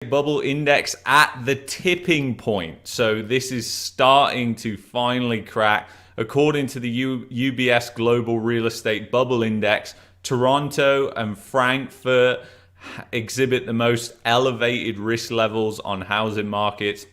Bubble index at the tipping point. So this is starting to finally crack. According to the UBS Global Real Estate Bubble Index, Toronto and Frankfurt exhibit the most elevated risk levels on housing markets.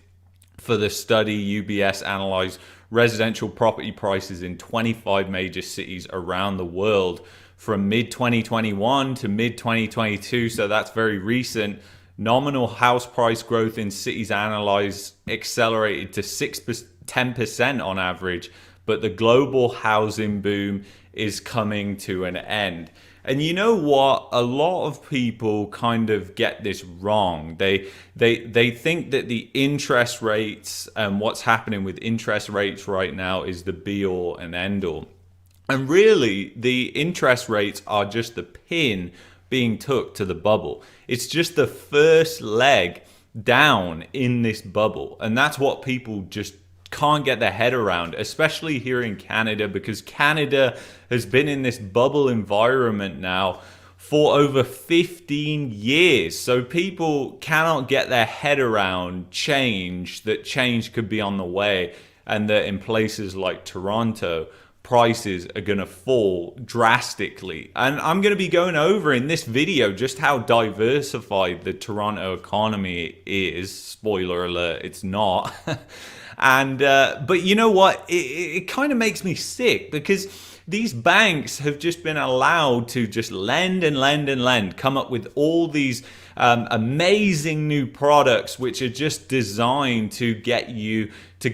For the study, UBS analyzed residential property prices in 25 major cities around the world from mid-2021 to mid-2022, so that's very recent. Nominal house price growth in cities analyzed accelerated to 10% on average, but the global housing boom is coming to an end. And you know what? A lot of people kind of get this wrong. They think that the interest rates and what's happening with interest rates right now is the be all and end all. And really, the interest rates are just the pin being took to the bubble. It's just the first leg down in this bubble. And that's what people just can't get their head around, especially here in Canada, because Canada has been in this bubble environment now for over 15 years. So people cannot get their head around change, that change could be on the way, and that in places like Toronto, prices are going to fall drastically. And I'm going to be going over in this video just how diversified the Toronto economy is. Spoiler alert, it's not. And but you know what? It kind of makes me sick, because these banks have just been allowed to just lend and lend and lend, come up with all these amazing new products which are just designed to get you to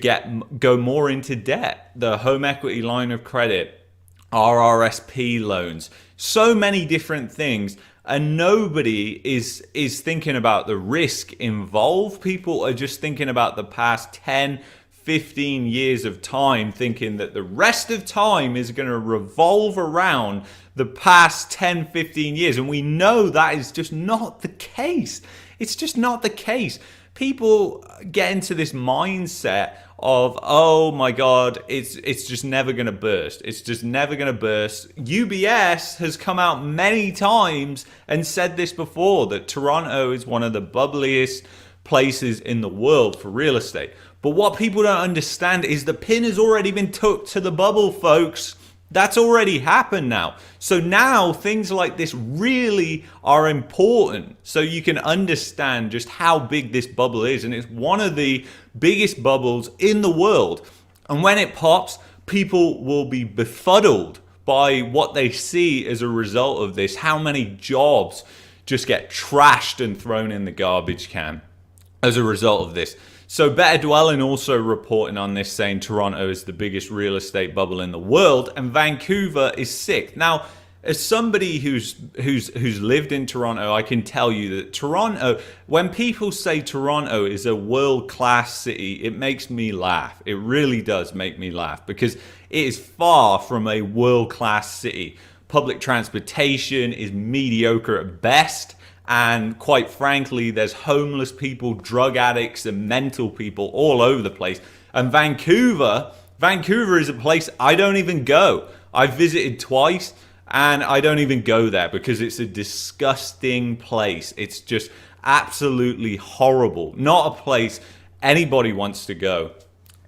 go more into debt. The home equity line of credit, RRSP loans, so many different things. And nobody is thinking about the risk involved. People are just thinking about the past 10, 15 years of time, thinking that the rest of time is going to revolve around the past 10, 15 years. And we know that is just not the case. It's just not the case. People get into this mindset of, oh my God, it's just never going to burst. It's just never going to burst. UBS has come out many times and said this before, that Toronto is one of the bubbliest places in the world for real estate. But what people don't understand is the pin has already been took to the bubble, folks. That's already happened now. So now things like this really are important, so you can understand just how big this bubble is. And it's one of the biggest bubbles in the world. And when it pops, people will be befuddled by what they see as a result of this, how many jobs just get trashed and thrown in the garbage can as a result of this. So Better Dwelling also reporting on this, saying Toronto is the biggest real estate bubble in the world and Vancouver is sick. Now, as somebody who's lived in Toronto, I can tell you that Toronto, when people say Toronto is a world-class city, it makes me laugh. It really does make me laugh, because it is far from a world-class city. Public transportation is mediocre at best. And quite frankly, there's homeless people, drug addicts, and mental people all over the place. And Vancouver is a place I don't even go. I've visited twice and I don't even go there, because it's a disgusting place. It's just absolutely horrible. Not a place anybody wants to go.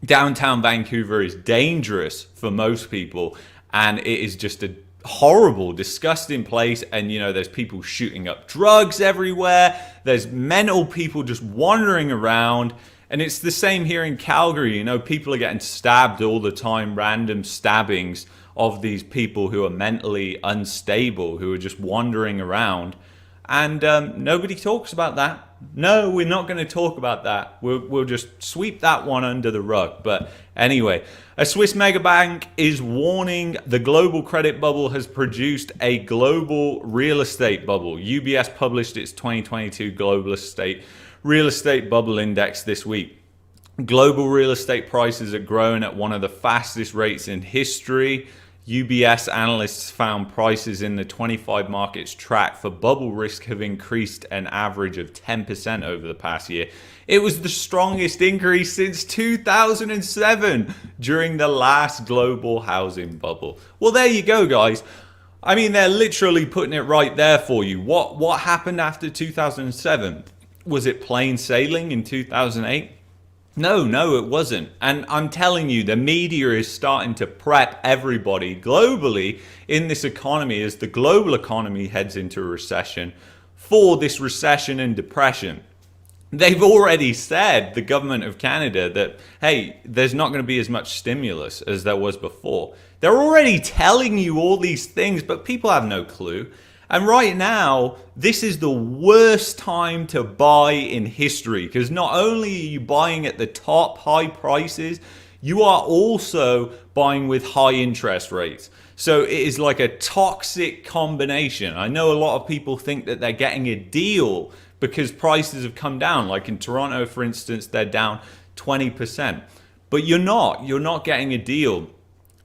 Downtown Vancouver is dangerous for most people, and it is just a horrible, disgusting place. And you know, there's people shooting up drugs everywhere, there's mental people just wandering around. And it's the same here in Calgary. You know, people are getting stabbed all the time, random stabbings of these people who are mentally unstable, who are just wandering around. And nobody talks about that. No, we're not going to talk about that. We'll just sweep that one under the rug. But anyway, a Swiss mega bank is warning the global credit bubble has produced a global real estate bubble. UBS published its 2022 global real estate bubble index this week. Global real estate prices are growing at one of the fastest rates in history. UBS analysts found prices in the 25 markets tracked for bubble risk have increased an average of 10% over the past year. It was the strongest increase since 2007 during the last global housing bubble. Well, there you go, guys. I mean, they're literally putting it right there for you. What happened after 2007? Was it plain sailing in 2008? No, it wasn't. And I'm telling you, the media is starting to prep everybody globally in this economy as the global economy heads into a recession for this recession and depression. They've already said, the government of Canada, that, hey, there's not going to be as much stimulus as there was before. They're already telling you all these things, but people have no clue. And right now, this is the worst time to buy in history, because not only are you buying at the top high prices, you are also buying with high interest rates. So it is like a toxic combination. I know a lot of people think that they're getting a deal because prices have come down. Like in Toronto, for instance, they're down 20%. But you're not getting a deal.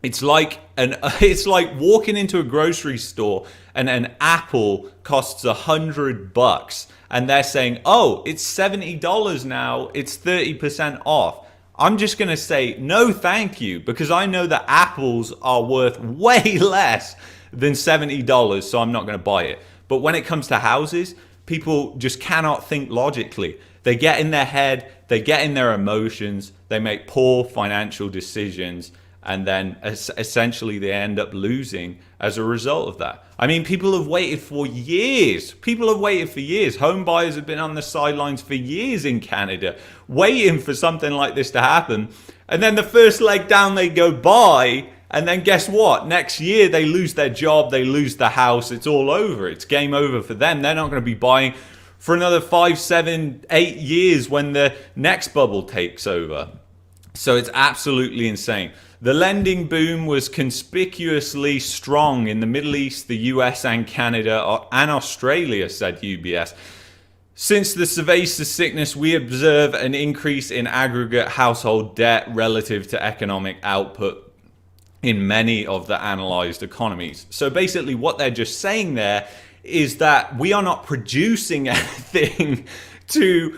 It's like walking into a grocery store and an apple costs $100 and they're saying, oh, it's $70 now, it's 30% off. I'm just going to say no thank you, because I know that apples are worth way less than $70, so I'm not going to buy it. But when it comes to houses, people just cannot think logically. They get in their head, they get in their emotions, they make poor financial decisions, and then essentially they end up losing as a result of that. I mean, people have waited for years. Home buyers have been on the sidelines for years in Canada, waiting for something like this to happen. And then the first leg down, they go buy. And then guess what? Next year, they lose their job, they lose the house. It's all over. It's game over for them. They're not going to be buying for another 5, 7, 8 years when the next bubble takes over. So it's absolutely insane. The lending boom was conspicuously strong in the Middle East, the US and Canada and Australia, said UBS. Since the Cerveza sickness, we observe an increase in aggregate household debt relative to economic output in many of the analyzed economies. So basically what they're just saying there is that we are not producing anything to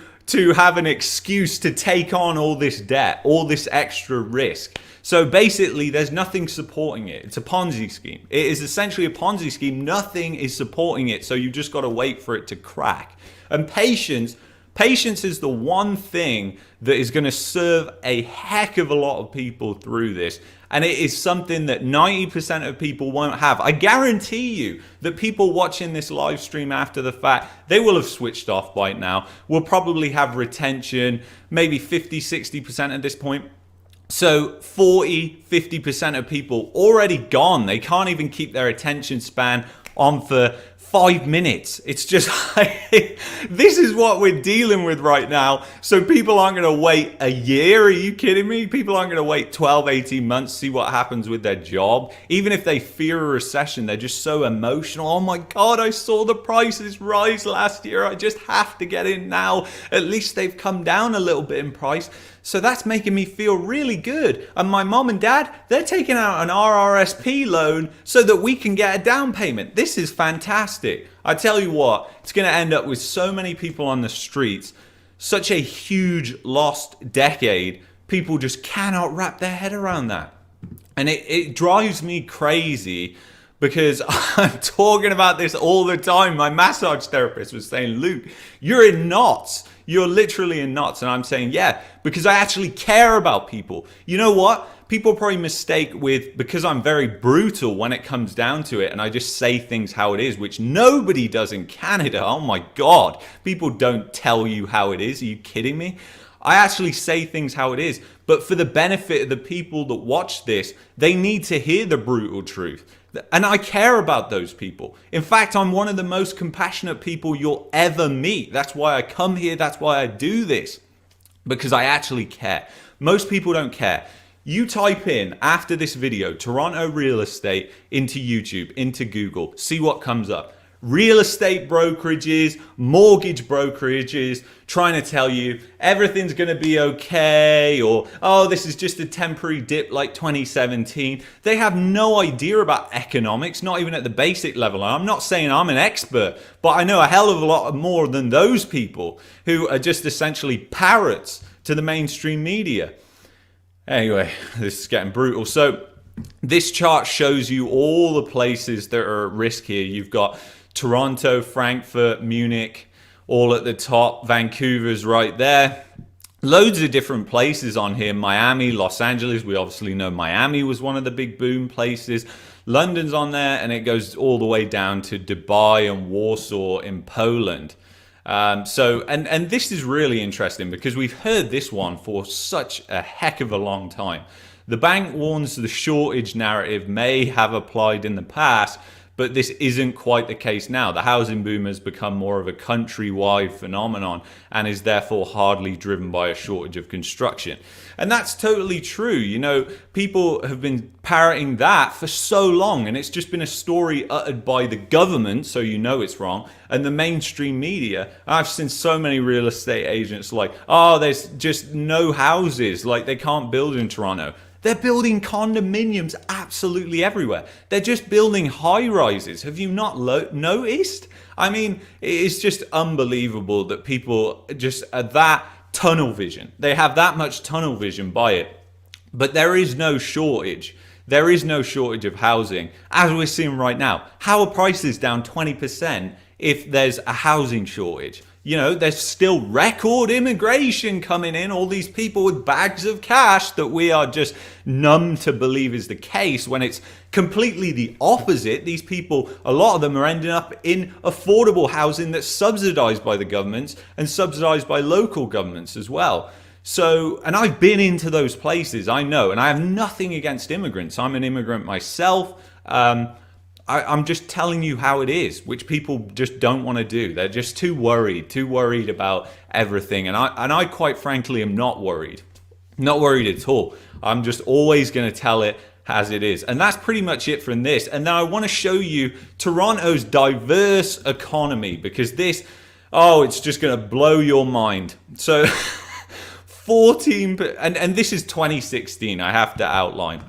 have an excuse to take on all this debt, all this extra risk. So basically, there's nothing supporting it. It's a Ponzi scheme. It is essentially a Ponzi scheme. Nothing is supporting it. So you just got to wait for it to crack. And patience is the one thing that is going to serve a heck of a lot of people through this. And it is something that 90% of people won't have. I guarantee you that people watching this live stream after the fact, they will have switched off by now. We'll probably have retention, maybe 50, 60% at this point. So 40, 50% of people already gone. They can't even keep their attention span on for 5 minutes. It's just like, this is what we're dealing with right now. So people aren't going to wait a year. Are you kidding me? People aren't going to wait 12, 18 months to see what happens with their job. Even if they fear a recession, they're just so emotional. Oh my God, I saw the prices rise last year. I just have to get in now. At least they've come down a little bit in price. So that's making me feel really good. And my mom and dad, they're taking out an RRSP loan so that we can get a down payment. This is fantastic. I tell you what, it's going to end up with so many people on the streets, such a huge lost decade. People just cannot wrap their head around that. And it drives me crazy because I'm talking about this all the time. My massage therapist was saying, Luke, you're in knots. You're literally in knots. And I'm saying, yeah, because I actually care about people. You know what? People probably mistake with, because I'm very brutal when it comes down to it, and I just say things how it is, which nobody does in Canada. Oh my God. People don't tell you how it is. Are you kidding me? I actually say things how it is. But for the benefit of the people that watch this, they need to hear the brutal truth. And I care about those people. In fact, I'm one of the most compassionate people you'll ever meet. That's why I come here. That's why I do this. Because I actually care. Most people don't care. You type in, after this video, Toronto real estate into YouTube, into Google. See what comes up. Real estate brokerages, mortgage brokerages, trying to tell you everything's going to be okay, or, oh, this is just a temporary dip like 2017. They have no idea about economics, not even at the basic level. And I'm not saying I'm an expert, but I know a hell of a lot more than those people who are just essentially parrots to the mainstream media. Anyway, this is getting brutal. So this chart shows you all the places that are at risk here. You've got Toronto, Frankfurt, Munich, all at the top. Vancouver's right there. Loads of different places on here. Miami, Los Angeles. We obviously know Miami was one of the big boom places. London's on there, and it goes all the way down to Dubai and Warsaw in Poland. And this is really interesting because we've heard this one for such a heck of a long time. The bank warns the shortage narrative may have applied in the past, but this isn't quite the case now. The housing boom has become more of a countrywide phenomenon and is therefore hardly driven by a shortage of construction. And that's totally true. You know, people have been parroting that for so long, and it's just been a story uttered by the government, so you know it's wrong, and the mainstream media. I've seen so many real estate agents like, oh, there's just no houses, like they can't build in Toronto. They're building condominiums absolutely everywhere. They're just building high rises. Have you not noticed? I mean, it's just unbelievable that people just are that tunnel vision. They have that much tunnel vision by it. But there is no shortage. There is no shortage of housing, as we're seeing right now. How are prices down 20% if there's a housing shortage? You know, there's still record immigration coming in, all these people with bags of cash that we are just numb to believe is the case when it's completely the opposite. These people, a lot of them are ending up in affordable housing that's subsidized by the governments and subsidized by local governments as well. So, and I've been into those places, I know, and I have nothing against immigrants. I'm an immigrant myself. I'm just telling you how it is, which people just don't want to do. They're just too worried about everything. And I quite frankly am not worried at all. I'm just always going to tell it as it is. And that's pretty much it from this. And then I want to show you Toronto's diverse economy, because this, it's just going to blow your mind. So 14, and this is 2016, I have to outline.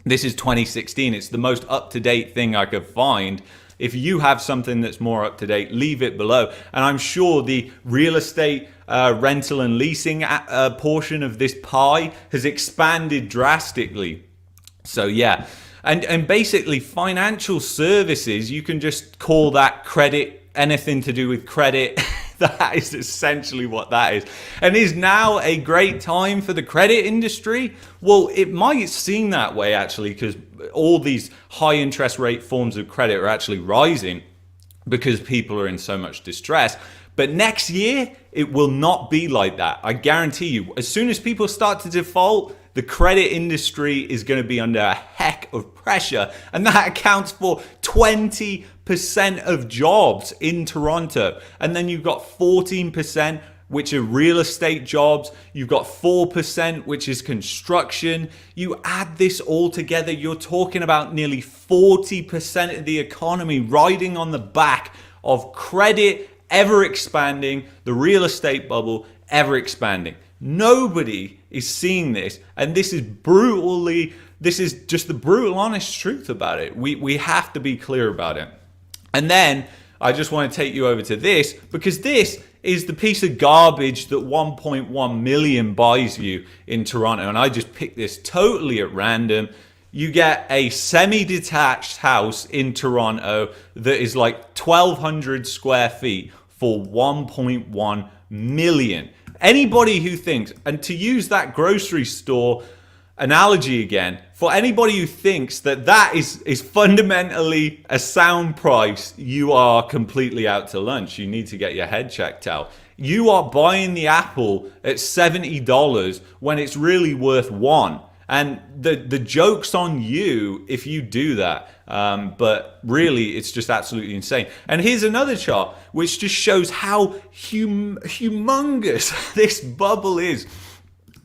This is 2016. It's the most up-to-date thing I could find. If you have something that's more up-to-date, leave it below. And I'm sure the real estate rental and leasing portion of this pie has expanded drastically. So yeah, and basically financial services, you can just call that credit, anything to do with credit. That is essentially what that is. And is now a great time for the credit industry? Well, it might seem that way actually, because all these high interest rate forms of credit are actually rising because people are in so much distress. But next year, it will not be like that. I guarantee you, as soon as people start to default, the credit industry is going to be under a heck of pressure. And that accounts for 20% of jobs in Toronto. And then you've got 14%, which are real estate jobs. You've got 4%, which is construction. You add this all together, you're talking about nearly 40% of the economy riding on the back of credit ever expanding, the real estate bubble ever expanding. Nobody is seeing this, and this is just the brutal honest truth about it. We have to be clear about it. And then I just want to take you over to this, because this is the piece of garbage that 1.1 million buys you in Toronto. And I just picked this totally at random. You get a semi-detached house in Toronto that is like 1,200 square feet for 1.1 million. Anybody who thinks, and to use that grocery store analogy again, for anybody who thinks that that is fundamentally a sound price, you are completely out to lunch. You need to get your head checked out. You are buying the apple at $70 when it's really worth $1. And the joke's on you if you do that. But really, it's just absolutely insane. And here's another chart, which just shows how humongous this bubble is.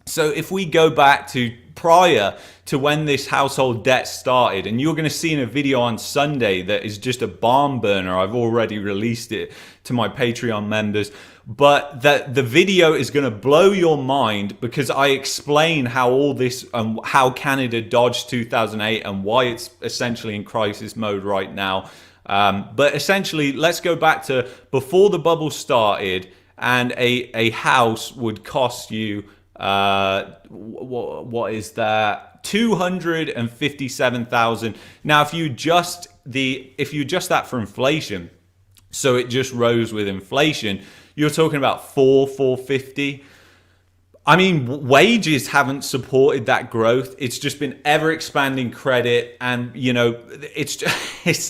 So if we go back to prior to when this household debt started, and you're going to see in a video on Sunday that is just a barn burner. I've already released it to my Patreon members. But the video is going to blow your mind, because I explain how all this, how Canada dodged 2008 and why it's essentially in crisis mode right now. But essentially, let's go back to before the bubble started, and a house would cost you, what is that? 257,000. Now, if you adjust that for inflation, so it just rose with inflation, you're talking about 450. I mean, wages haven't supported that growth. It's just been ever expanding credit, and it's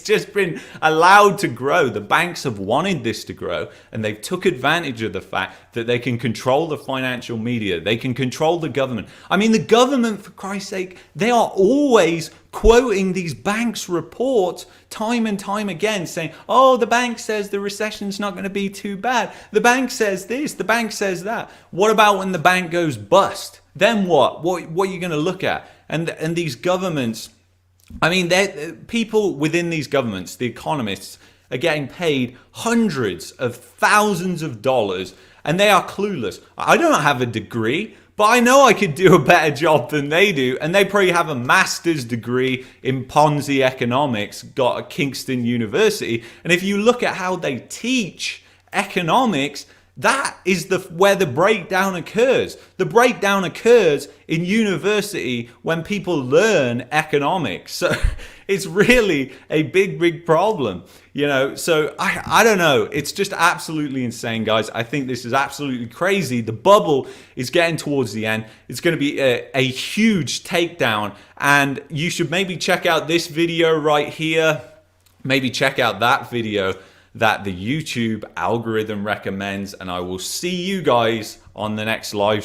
just been allowed to grow. The banks have wanted this to grow, and they've took advantage of the fact that they can control the financial media. They can control the government. I mean, the government, for Christ's sake, they are always quoting these banks' reports time and time again, saying, oh, the bank says the recession's not going to be too bad. The bank says this, the bank says that. What about when the bank goes bust? Then what? What are you going to look at? And these governments, I mean, people within these governments, the economists, are getting paid hundreds of thousands of dollars, and they are clueless. I don't have a degree, but I know I could do a better job than they do. And they probably have a master's degree in Ponzi economics, got at Kingston University. And if you look at how they teach economics, that is where the breakdown occurs. The breakdown occurs in university when people learn economics. So it's really a big problem, So I don't know. It's just absolutely insane, guys. I think this is absolutely crazy. The bubble is getting towards the end. It's going to be a huge takedown, and you should maybe check out this video right here. Maybe check out that video that the YouTube algorithm recommends, and I will see you guys on the next live stream.